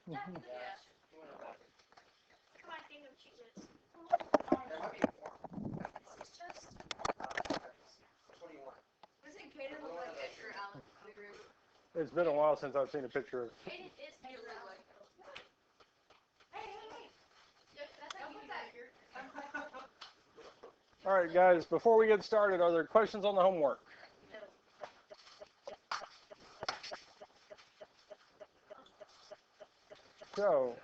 Yeah. Come on, Kingdom cheeses. There might be more. This is just. 21. Doesn't Kaden look like Edgar Allan in the group? It's been a while since I've seen a picture of. Kaden is Edgar Allan. Hey. Yeah, that's how you do that here. All right, guys. Before we get started, are there questions on the homework? So.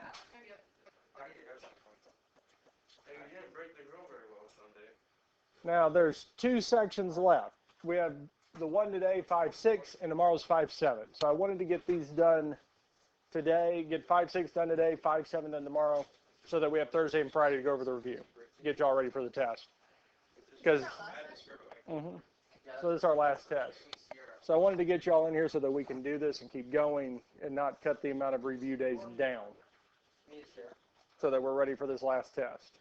Now there's two sections left. We have the one today, 5-6, and tomorrow's 5-7. So I wanted to get these done today, get 5-6 done today, 5-7 done tomorrow, so that we have Thursday and Friday to go over the review, get y'all ready for the test. Because, so this is our last test. So I wanted to get y'all in here so that we can do this and keep going and not cut the amount of review days down, so that we're ready for this last test.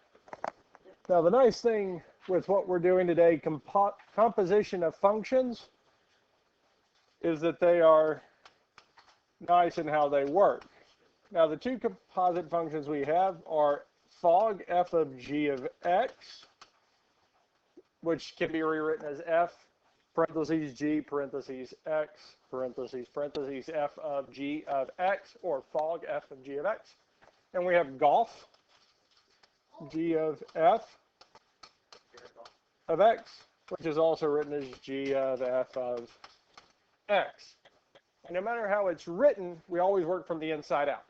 Now the nice thing with what we're doing today, composition of functions, is that they are nice in how they work. Now the two composite functions we have are fog f of g of x, which can be rewritten as f parentheses g parentheses x parentheses f of g of x, or fog f of g of x. And we have golf g of f of x, which is also written as g of f of x. And no matter how it's written, we always work from the inside out.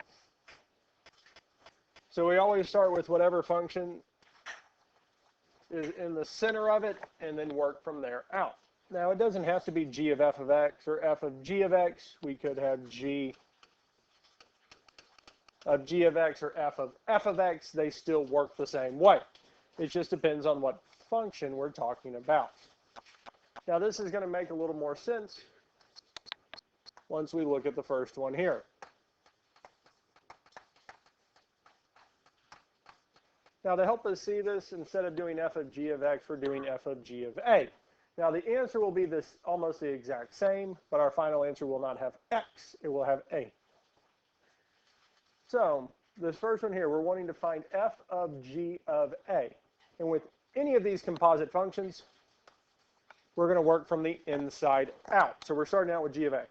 So we always start with whatever function is in the center of it and then work from there out. Now it doesn't have to be g of f of x or f of g of x. We could have g of g of x or f of x. They still work the same way. It just depends on what function we're talking about. Now this is going to make a little more sense once we look at the first one here. Now to help us see this, instead of doing f of g of x, we're doing f of g of a. Now the answer will be this almost the exact same, but our final answer will not have x, it will have a. So this first one here, we're wanting to find f of g of a. And with any of these composite functions, we're going to work from the inside out. So we're starting out with g of a.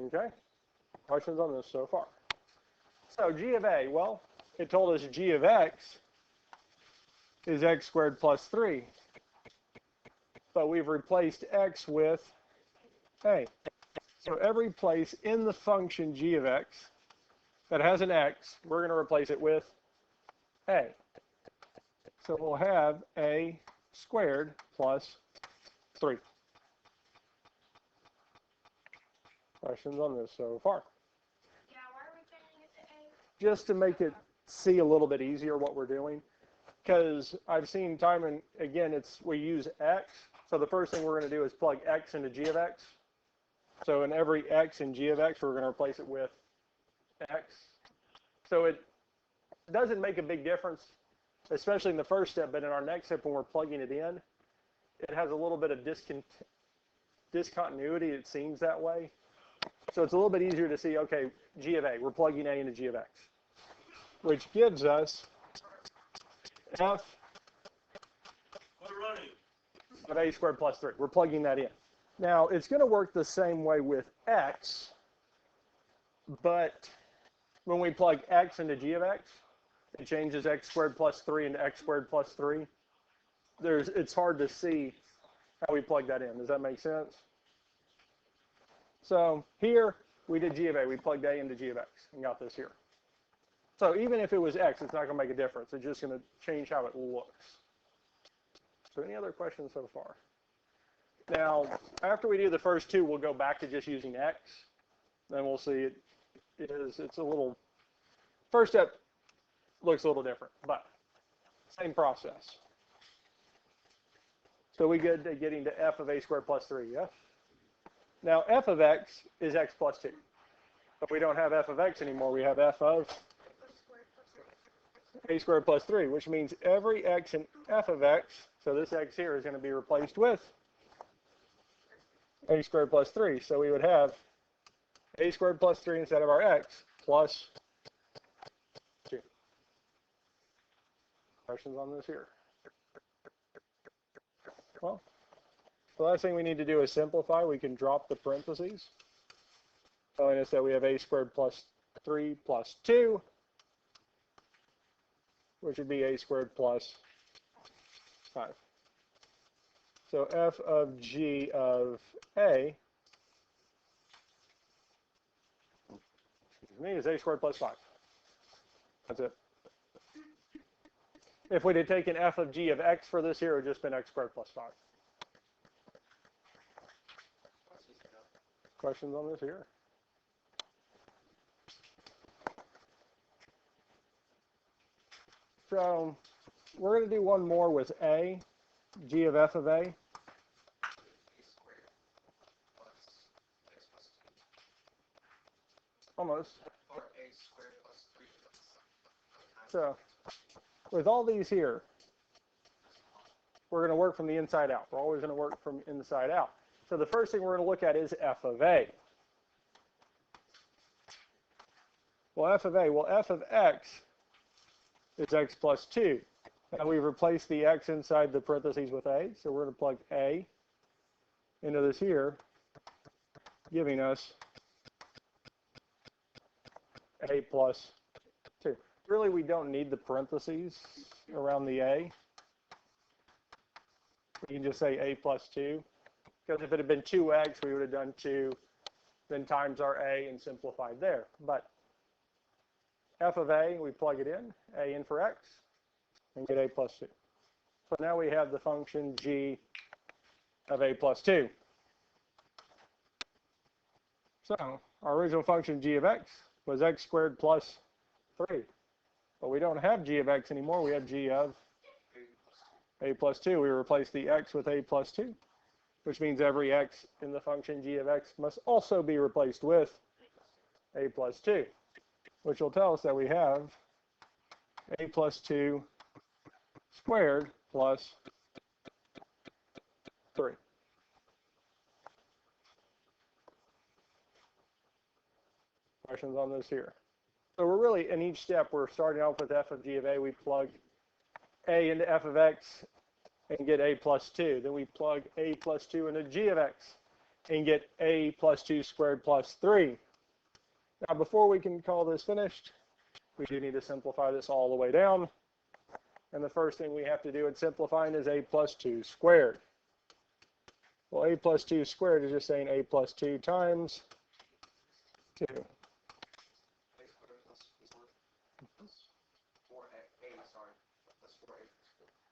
Okay? Questions on this so far? So g of a, well, it told us g of x is x squared plus 3. But we've replaced x with a. So every place in the function g of x that has an x, we're going to replace it with a. So we'll have a squared plus 3. Questions on this so far? Yeah, why are we changing it to a? Just to make it see a little bit easier what we're doing, because I've seen time and again, we use x. So the first thing we're going to do is plug x into g of x. So in every x in g of x, we're going to replace it with x. So it doesn't make a big difference, especially in the first step, but in our next step when we're plugging it in, it has a little bit of discontinuity, it seems that way. So it's a little bit easier to see, okay, g of a, we're plugging a into g of x, which gives us f of a squared plus 3. We're plugging that in. Now, it's going to work the same way with x, but when we plug x into g of x, it changes x squared plus 3 into x squared plus 3. It's hard to see how we plug that in. Does that make sense? So here, we did g of a. We plugged a into g of x and got this here. So even if it was x, it's not going to make a difference. It's just going to change how it looks. So any other questions so far? Now, after we do the first two, we'll go back to just using x. Then we'll see it's a little, first step looks a little different, but same process. So we good at getting to f of a squared plus 3, yes? Now f of x is x plus 2. But we don't have f of x anymore. We have f of a squared plus 3, which means every x in f of x, so this x here is going to be replaced with a squared plus 3. So we would have a squared plus 3 instead of our x plus 2. Questions on this here? Well, the last thing we need to do is simplify. We can drop the parentheses, telling us that we have a squared plus 3 plus 2, which would be a squared plus 5. So f of g of a, excuse me, is a squared plus 5. That's it. If we'd have taken f of g of x for this here, it would have just been x squared plus 5. Questions on this here? So we're going to do one more with a, g of f of a. Almost. So with all these here, we're going to work from the inside out. We're always going to work from inside out. So the first thing we're going to look at is f of a. Well, f of a, well, f of x is x plus 2. Now we've replaced the x inside the parentheses with a, so we're going to plug a into this here, giving us a plus 2. Really, we don't need the parentheses around the a. We can just say a plus 2. Because if it had been 2x, we would have done 2, then times our a and simplified there. But f of a, we plug it in for x, and get a plus 2. So now we have the function g of a plus 2. So our original function g of x was x squared plus 3. But we don't have g of x anymore. We have g of a plus 2. We replace the x with a plus 2, which means every x in the function g of x must also be replaced with a plus 2, which will tell us that we have a plus 2 squared plus 3. Questions on this here? So we're really, in each step, we're starting off with f of g of a. We plug a into f of x and get a plus 2. Then we plug a plus 2 into g of x and get a plus 2 squared plus 3. Now, before we can call this finished, we do need to simplify this all the way down. And the first thing we have to do in simplifying is a plus 2 squared. Well, a plus 2 squared is just saying a plus 2 times 2.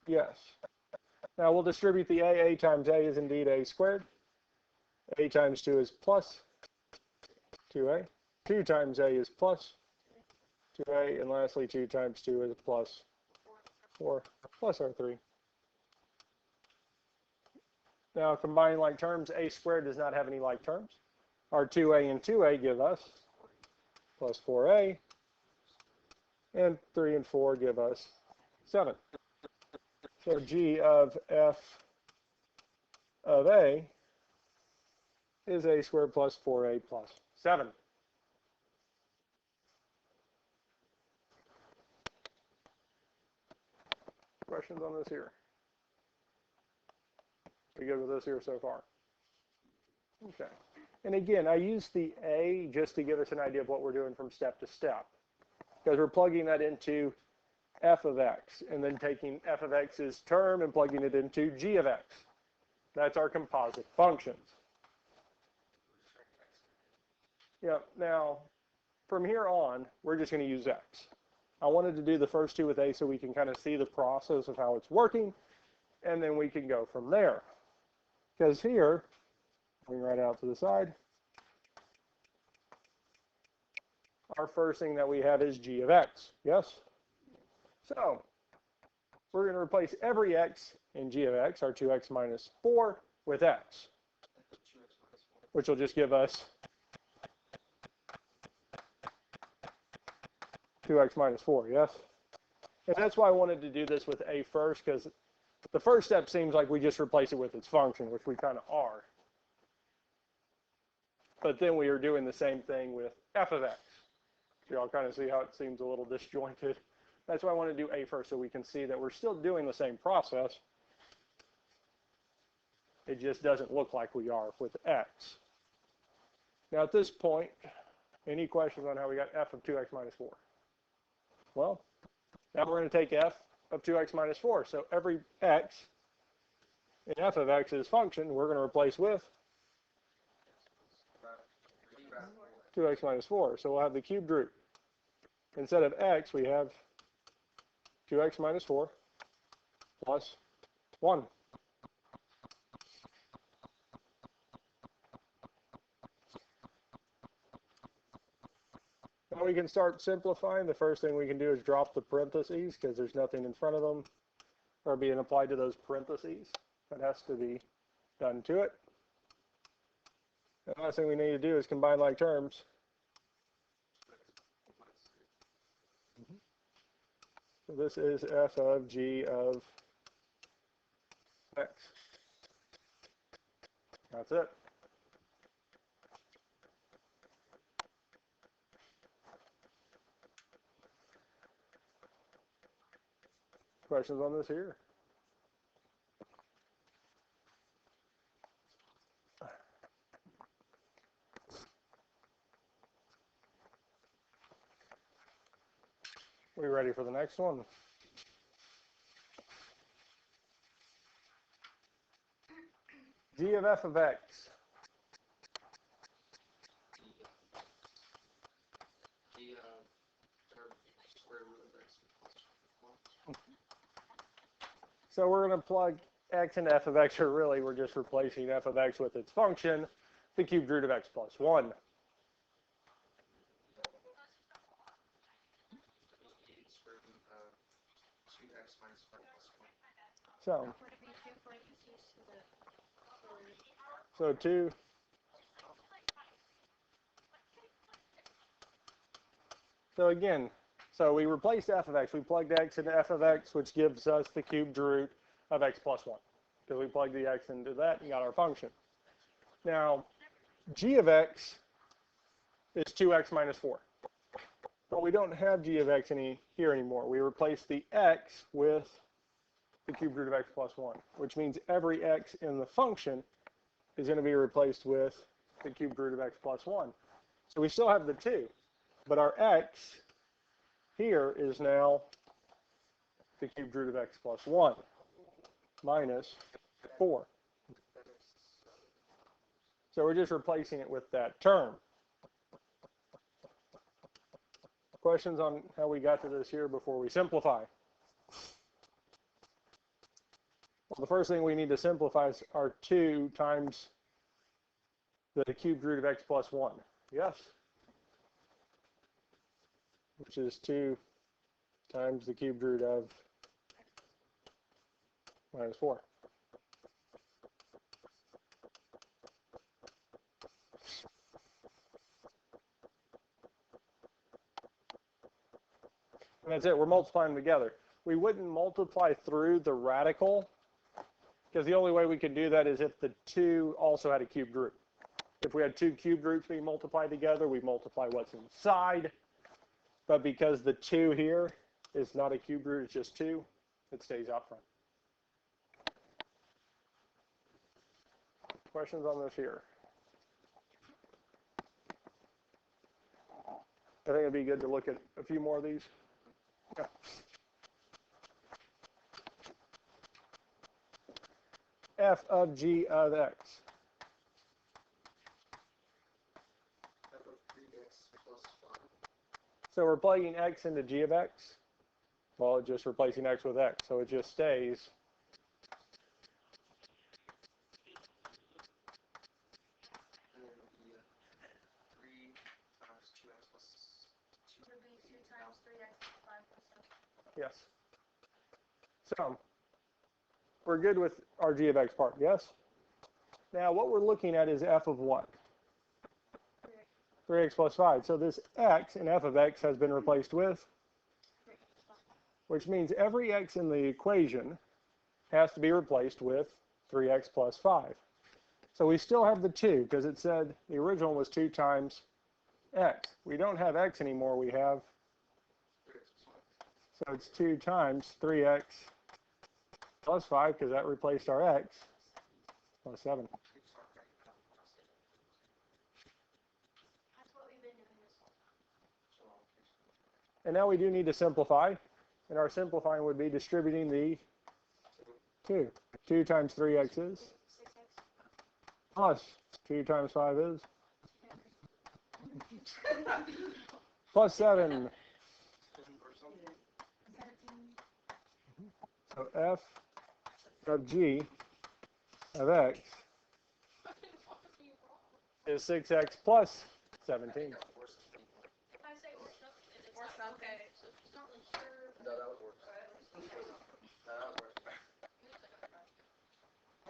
Yes. Now we'll distribute the a times a is indeed a squared. A times 2 is plus 2a. 2 times a is plus 2a. And lastly, 2 times 2 is plus 4 plus our 3. Now combining like terms, a squared does not have any like terms. Our 2a and 2a give us plus 4a. And 3 and 4 give us 7. So g of f of a is a squared plus 4a plus 7. Questions on this here? We good with this here so far? Okay. And again, I use the a just to give us an idea of what we're doing from step to step, because we're plugging that into f of x, and then taking f of x's term and plugging it into g of x. That's our composite functions. Yeah, now, from here on, we're just going to use x. I wanted to do the first two with a so we can kind of see the process of how it's working, and then we can go from there. Because here, bring right out to the side, our first thing that we have is g of x, yes? So we're going to replace every x in g of x, our 2x minus 4, with x, which will just give us 2x minus 4, yes? And that's why I wanted to do this with a first, because the first step seems like we just replace it with its function, which we kind of are. But then we are doing the same thing with f of x. So y'all kind of see how it seems a little disjointed. That's why I want to do A first, so we can see that we're still doing the same process. It just doesn't look like we are with X. Now at this point, any questions on how we got f of 2x minus 4? Well, now we're going to take f of 2x minus 4. So every x in f of x's function, we're going to replace with 2x minus 4. So we'll have the cubed root. Instead of x, we have 2x minus 4 plus 1. Now we can start simplifying. The first thing we can do is drop the parentheses because there's nothing in front of them or being applied to those parentheses. That has to be done to it. The last thing we need to do is combine like terms. So this is f of g of x. That's it. Questions on this here? We ready for the next one? G of f of x. So we're going to plug x into f of x, or really we're just replacing f of x with its function, the cubed root of x plus 1. So 2. So again, so we replaced f of x. We plugged x into f of x, which gives us the cubed root of x plus 1. Because we plugged the x into that and got our function. Now, g of x is 2x minus 4. But we don't have g of x here anymore. We replaced the x with the cubed root of x plus 1, which means every x in the function is going to be replaced with the cubed root of x plus 1. So we still have the 2, but our x here is now the cubed root of x plus 1 minus 4. So we're just replacing it with that term. Questions on how we got to this here before we simplify? Well, the first thing we need to simplify is our 2 times the cubed root of x plus 1. Yes? Which is 2 times the cubed root of minus 4. And that's it. We're multiplying them together. We wouldn't multiply through the radical, because the only way we could do that is if the 2 also had a cubed root. If we had 2 cubed roots being multiplied together, we multiply what's inside. But because the 2 here is not a cubed root, it's just 2, it stays out front. Questions on this here? I think it'd be good to look at a few more of these. Yeah. F of g of x. So we're plugging x into g of x. Well, it's just replacing x with x, so it just stays yes. So we're good with our g of x part, yes? Now what we're looking at is f of what? 3x plus 5. So this x in f of x has been replaced with, which means every x in the equation has to be replaced with 3x plus 5. So we still have the 2, because it said the original was 2 times x. We don't have x anymore, we have, so it's 2 times 3x plus 5, because that replaced our x, plus 7. That's what we've been doing this whole time. And now we do need to simplify, and our simplifying would be distributing the 2. 2 times 3x is, 6x. plus 2 times 5 is, plus 7. So f of g of x is 6x plus 17. I say or something. It's or something. Okay, so she's not really sure. No, that was worse. No, that was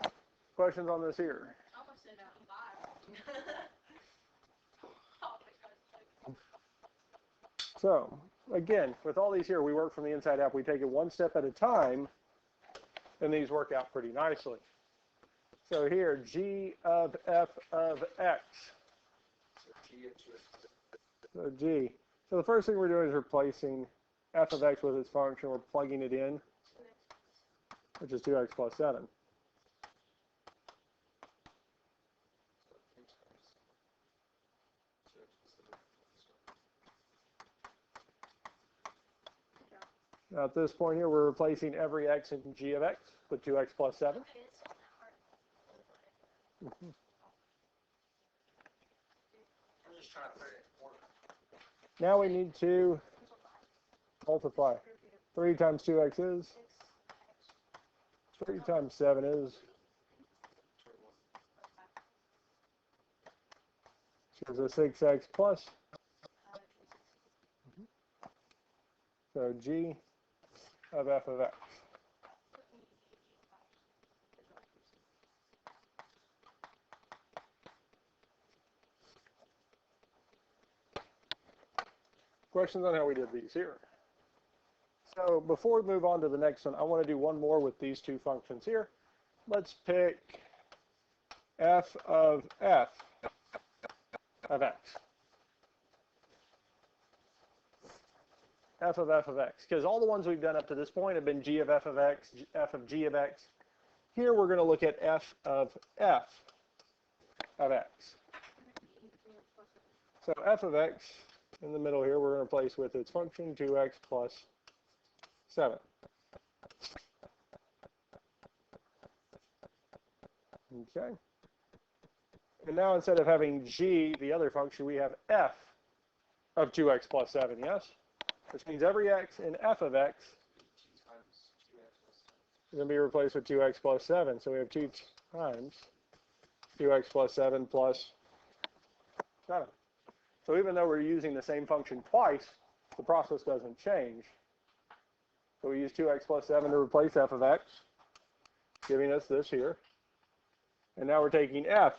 worse. Questions on this here? I almost said that 5. So, again, with all these here, we work from the inside out. We take it one step at a time, and these work out pretty nicely. So here, g of f of x. So g. So the first thing we're doing is replacing f of x with its function. We're plugging it in, which is 2x plus 7. Now at this point here, we're replacing every x in g of x with 2x plus 7. I'm just trying to put it in order. Now we need to multiply. 3 times 2x is, 3 times 7 is, which is a 6x plus. So g of f of x. Questions on how we did these here? So before we move on to the next one, I want to do one more with these two functions here. Let's pick f of x. F of x, because all the ones we've done up to this point have been g of f of x, f of g of x. Here we're going to look at f of x. So f of x, in the middle here, we're going to replace with its function, 2x plus 7. Okay. And now instead of having g, the other function, we have f of 2x plus 7, yes? Which means every x in f of x is going to be replaced with 2x plus 7. So we have 2 times 2x plus 7 plus 7. So even though we're using the same function twice, the process doesn't change. So we use 2x plus 7 to replace f of x, giving us this here. And now we're taking f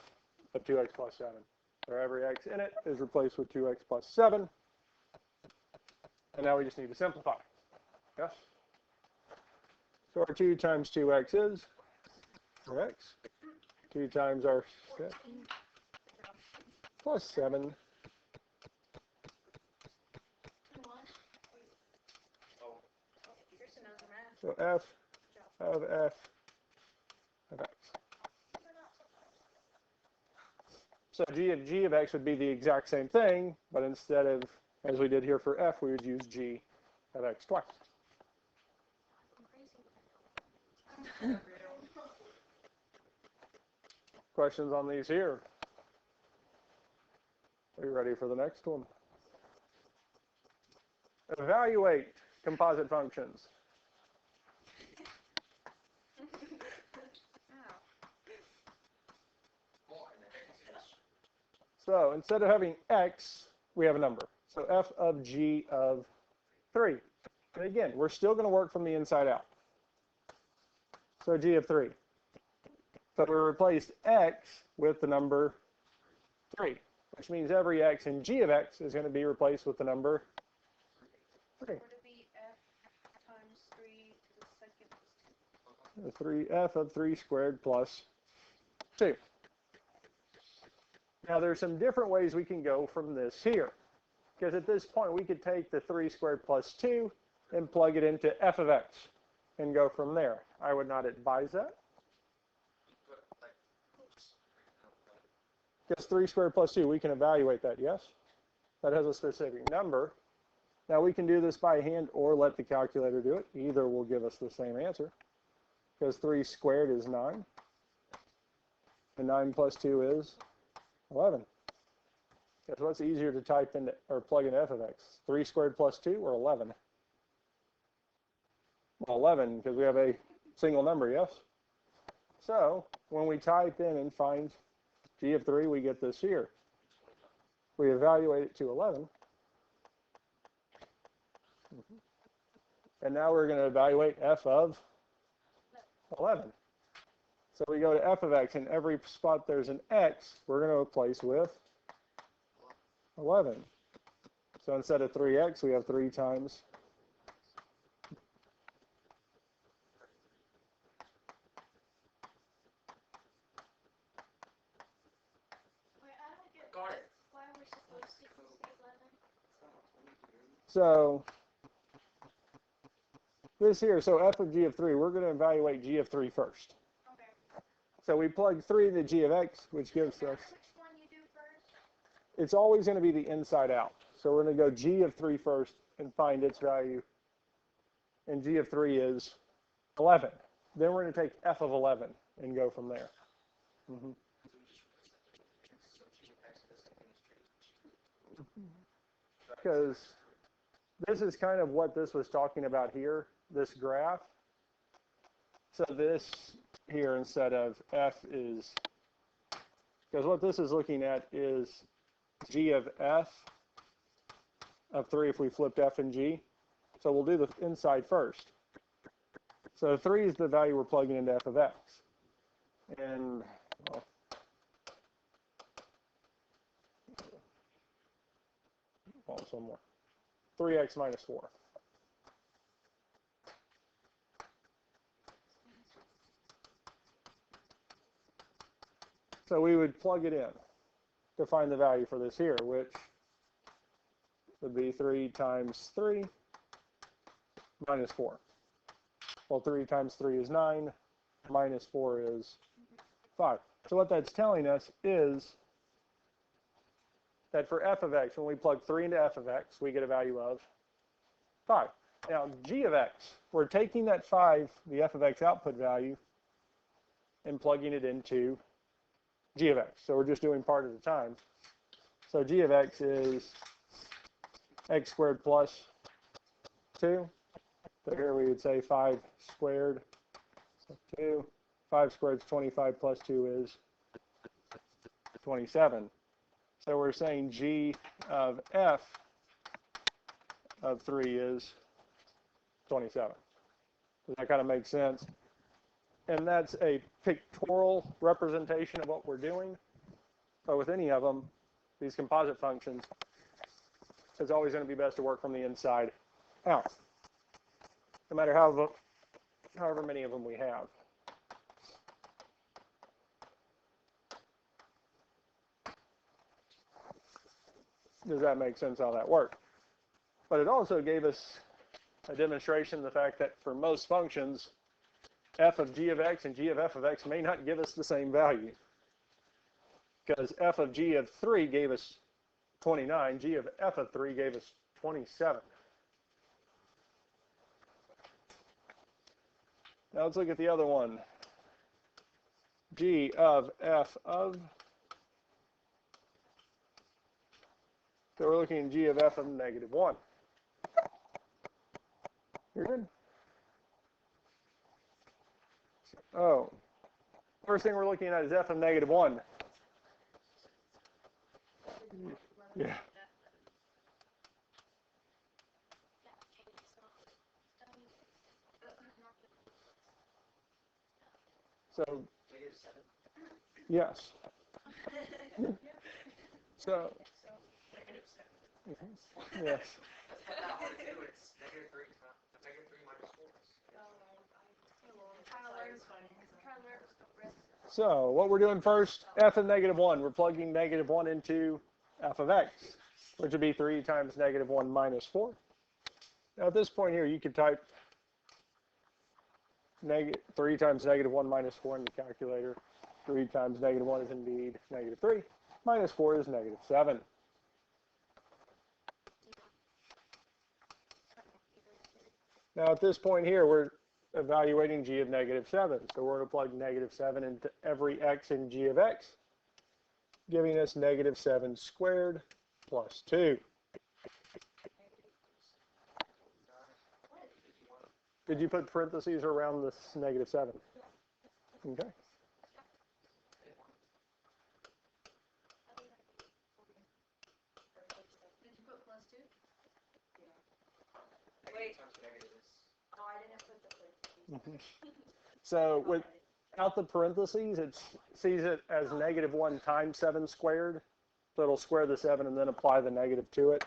of 2x plus 7. So every x in it is replaced with 2x plus 7. And now we just need to simplify. Yes? So our 2 times 2x is x. 2 times our 6 plus 7. So f of f of x. So g of x would be the exact same thing, but instead of, as we did here for f, we would use g of x twice. Questions on these here? Are you ready for the next one? Evaluate composite functions. So instead of having x, we have a number. So f of g of 3. And again, we're still going to work from the inside out. So g of 3. So we replaced x with the number 3, which means every x in g of x is going to be replaced with the number 3. Would it be f times 3 to the second? 3f of 3 squared plus 2. Now there's some different ways we can go from this here. Because at this point we could take the 3 squared plus 2 and plug it into f of x and go from there. I would not advise that. Because 3 squared plus 2, we can evaluate that, yes? That has a specific number. Now we can do this by hand or let the calculator do it. Either will give us the same answer. Because 3 squared is 9. And 9 plus 2 is 11. Guess what's easier to type in or plug in f of x? 3 squared plus 2 or 11? Well, 11 because we have a single number, yes? So when we type in and find g of 3, we get this here. We evaluate it to 11. And now we're going to evaluate f of 11. So we go to f of x, and every spot there's an x, we're going to replace with 11. So instead of 3x, we have 3 times Got it. Why are we supposed to equal 11? so this here, so f of g of 3, we're going to evaluate g of 3 first. Okay. So we plug 3 into g of x, which gives us, Which one you do first? it's always going to be the inside out. So we're going to go g of 3 first and find its value. And g of 3 is 11. Then we're going to take f of 11 and go from there. Because this is kind of what this was talking about here, this graph. So this here instead of f is, because what this is looking at is g of f of 3 if we flipped f and g. So we'll do the inside first. So 3 is the value we're plugging into f of x. And some more. 3x minus 4. So we would plug it in to find the value for this here, which would be 3 times 3 minus 4. Well, 3 times 3 is 9, minus 4 is 5. So what that's telling us is that for f of x, when we plug 3 into f of x, we get a value of 5. Now, g of x, we're taking that 5, the f of x output value, and plugging it into g of x. So we're just doing part at a time. So g of x is x squared plus 2. So here we would say 5 squared plus 2. 5 squared is 25 plus 2 is 27. So we're saying g of f of 3 is 27. Does that kind of make sense? And that's a pictorial representation of what we're doing. But with any of them, these composite functions, it's always going to be best to work from the inside out, no matter however many of them we have. Does that make sense how that worked? But it also gave us a demonstration of the fact that for most functions, f of g of x and g of f of x may not give us the same value. Because f of g of 3 gave us 29, g of f of 3 gave us 27. Now let's look at the other one. G of f of, so we're looking at g of f of negative 1. You're good? Oh, first thing we're looking at is f of negative 1. Yeah. So, yes. So, yes. It's negative 3 minus 4. I'm trying to learn something. I'm trying to learn So what we're doing first, f of -1. We're plugging -1 into f of x, which would be 3 times -1 minus 4. Now at this point here, you could type 3 times -1 minus 4 in the calculator. 3 times -1 is indeed -3. Minus 4 is -7. Now at this point here, we're evaluating g of -7. So we're going to plug -7 into every x in g of x, giving us -7 squared plus 2. Did you put parentheses around this -7? Okay. Did you put plus 2? Wait. No, I didn't put the plus 2. So without the parentheses, it sees it as -1 times 7 squared. So it'll square the 7 and then apply the negative to it.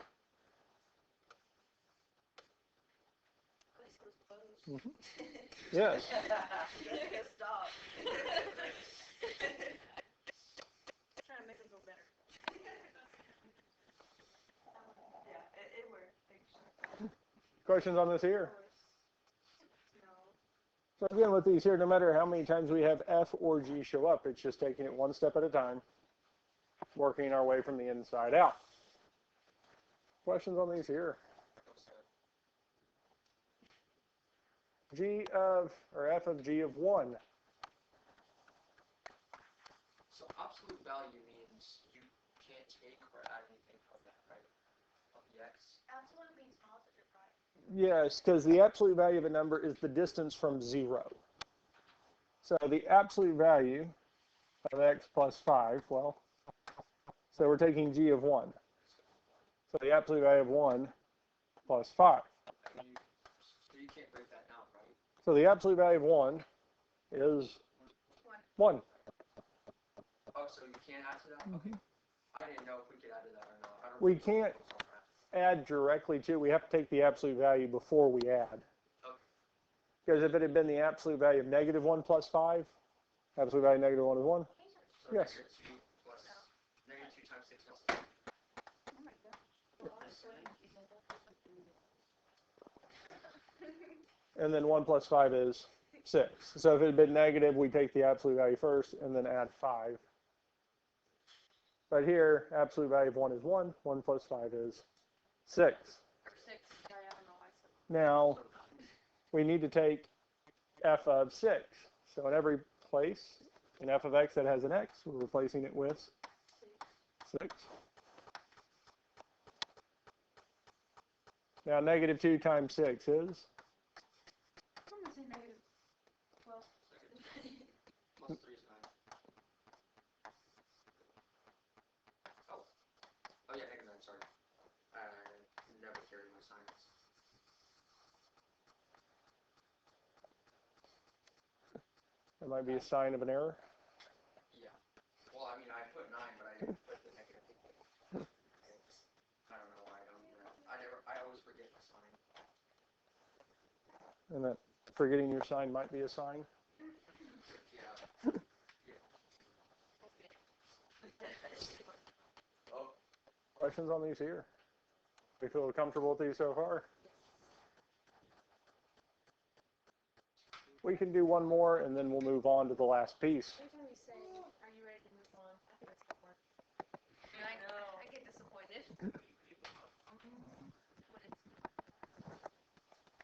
Yes. Stop. Trying to make them feel better. Yeah, it worked. Questions on this here? No. So again, with these here, no matter how many times we have f or g show up, it's just taking it one step at a time, working our way from the inside out. Questions on these here? G of, or f of g of 1. So absolute value means you can't take or add anything from that, right? Of the x. Absolute means positive, right? Yes, because the absolute value of a number is the distance from 0. So the absolute value of x plus 5, well, so we're taking g of 1. So the absolute value of 1 plus 5. So you can't break that down, right? So the absolute value of 1 is 1. Oh, so you can't add to that? Okay. I didn't know if we could add to that or not. I don't We think can't so. add directly to, we have to take the absolute value before we add. Okay. Because if it had been the absolute value of -1 plus 5, absolute value of -1 is 1. So Yes. -2 plus -2 times 6 plus 3. Oh my god. And then 1 plus 5 is 6. So if it had been negative, we take the absolute value first and then add 5. But here, absolute value of 1 is 1. 1 plus 5 is 6. Or 6. Sorry, I don't know why I said Now, we need to take f of 6. So in every place in f of x that has an x, we're replacing it with 6. Now, -2 times 6 is? I'm gonna say negative 12. Plus 3 is 9. Oh. Oh yeah, -9, sorry. I never carry my signs. That might be a sign of an error. Yeah. Well, I mean, I put 9, but I didn't put the negative. I don't know why I don't do that. I always forget my sign. And that forgetting your sign might be a sign. Yeah. Oh. Questions on these here? We feel comfortable with these so far? We can do one more and then we'll move on to the last piece. Every time you say, are you ready to move on? I think it's homework. I know. I get disappointed.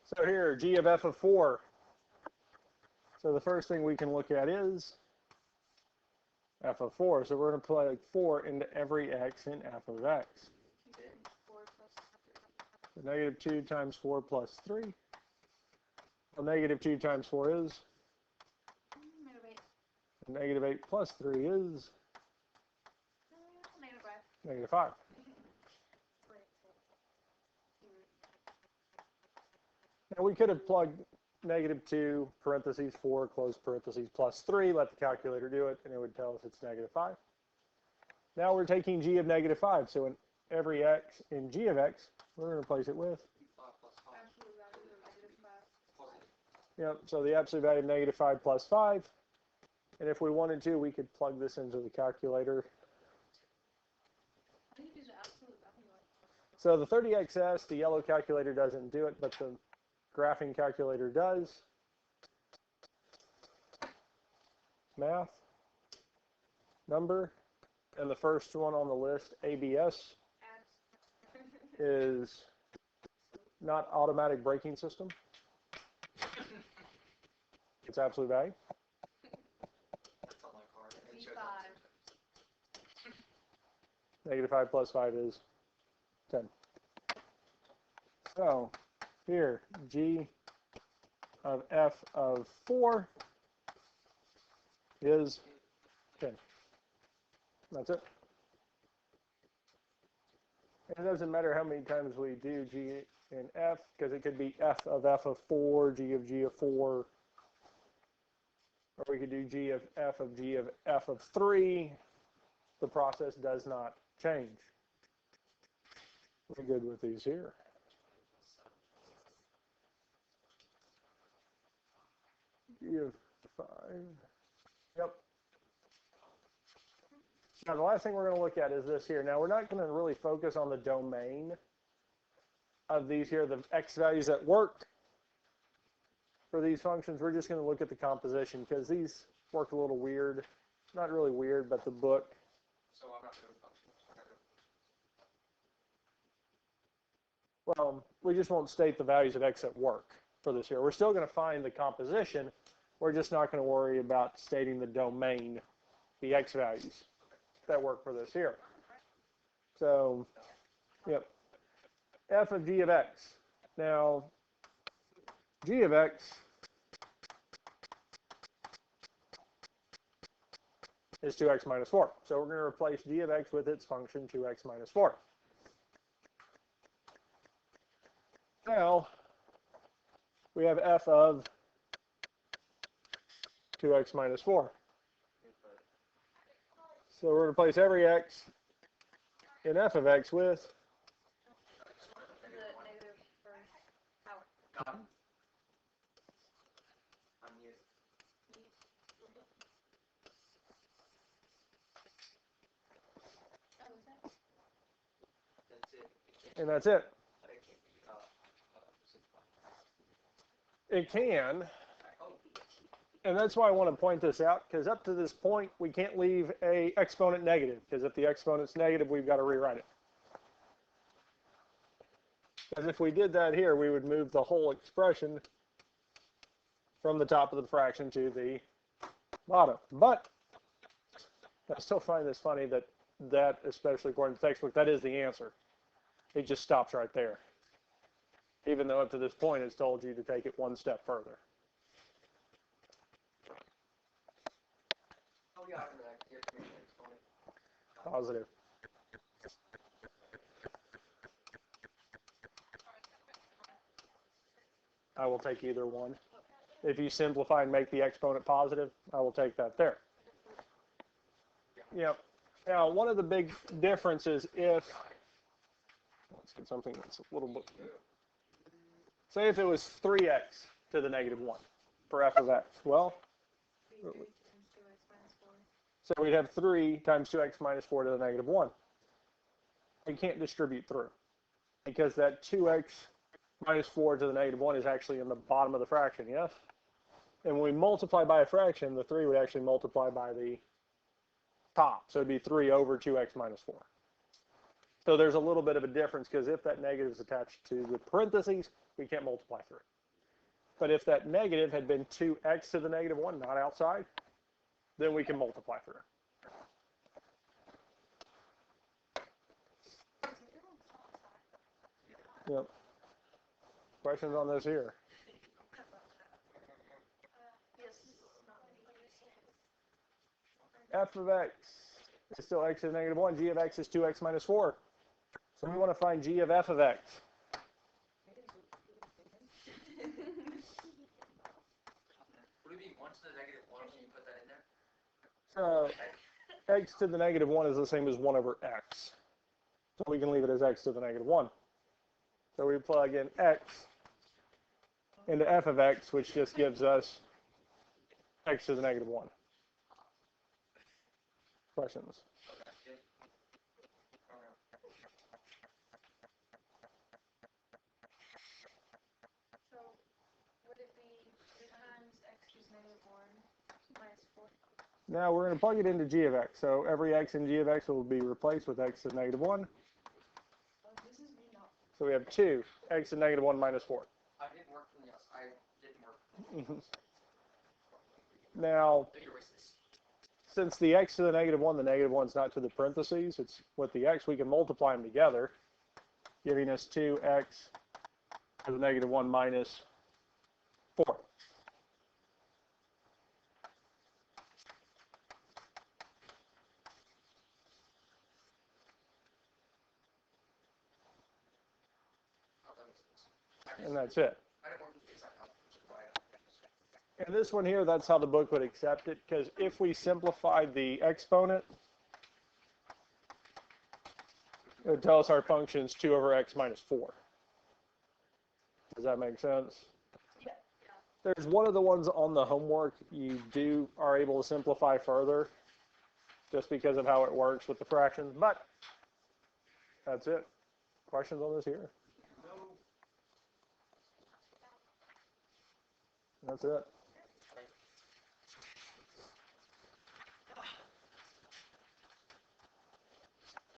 So here, g of f of 4. So the first thing we can look at is f of 4. So we're going to plug 4 into every x in f of x. So -2 times 4 plus 3. Well, -2 times 4 is? -8 plus 3 is? -5. Now we could have plugged -2 parentheses 4 close parentheses plus 3, let the calculator do it, and it would tell us it's -5. Now we're taking g of -5, so in every x in g of x, we're going to replace it with? Yep, so the absolute value of -5 plus 5 And if we wanted to, we could plug this into the calculator. I think it's absolute value. So the 30xs, the yellow calculator doesn't do it, but the graphing calculator does. Math, number, and the first one on the list, ABS, is not automatic braking system. It's absolute value. That's on my card. It shows V5. -5 plus 5 is 10. So here, G of F of 4 is 10. That's it. And it doesn't matter how many times we do G and F, because it could be F of 4, G of 4, or we could do G of F of 3. The process does not change. We're good with these here. G of 5. Yep. Now, the last thing we're going to look at is this here. Now, we're not going to really focus on the domain of these here, the x values that work for these functions. We're just going to look at the composition because these work a little weird. Not really weird, but the book. So I'm not doing functions. Well, we just won't state the values of x at work for this here. We're still going to find the composition. We're just not going to worry about stating the domain, the x values that work for this here. So, yep. F of g of x. Now, g of x is 2x minus 4. So we're going to replace g of x with its function 2x minus 4. Now, we have f of 2x minus 4. So we're going to replace every x in f of x with The negative first power. Got it. I'm new. Oh, is that? That's it. and that's it. It can't be simplified. It can, Oh, and that's why I want to point this out, because up to this point, we can't leave a exponent negative, because if the exponent's negative, we've got to rewrite it. Because if we did that here, we would move the whole expression from the top of the fraction to the bottom. But I still find this funny that, especially according to the textbook, that is the answer. It just stops right there. Even though up to this point, it's told you to take it one step further. oh yeah, I remember that. You have to make an exponent. Positive. I will take either one. If you simplify and make the exponent positive, I will take that there. Yep. Now, one of the big differences if, let's get something that's a little bit, say if it was 3x to the negative 1 for f of x. Well, so we'd have 3 times 2x minus 4 to the negative 1. We can't distribute through because that 2x minus 4 to the negative 1 is actually in the bottom of the fraction, yes? And when we multiply by a fraction, the 3 would actually multiply by the top. So it'd be 3 over 2x minus 4. So there's a little bit of a difference because if that negative is attached to the parentheses, we can't multiply through. But if that negative had been 2x to the negative 1, not outside, then we can multiply through. Yep. Questions on this here? F of x is still x to the negative 1. G of x is 2x minus 4. So we want to find g of f of x. Would it be 1 to the negative 1 when you put that in there? So x to the negative 1 is the same as 1 over x. So we can leave it as x to the negative 1. So we plug in x into f of x, which just gives us x to the negative 1. Questions? So would it be 3 times x is negative 1 minus 4? Now we're going to plug it into g of x. So every x in g of x will be replaced with x to the negative 1. Oh, this is me not. So we have 2, x to the negative 1 minus 4. I didn't work from this. I didn't work. Now, since the x to the negative 1 is not to the parentheses, it's with the x, we can multiply them together, giving us 2x to the negative 1 minus 4. And that's it. And this one here, that's how the book would accept it, because if we simplified the exponent, it would tell us our function is 2 over x minus 4. Does that make sense? Yeah. There's one of the ones on the homework you are able to simplify further, just because of how it works with the fractions, but that's it. Questions on this here? That's it.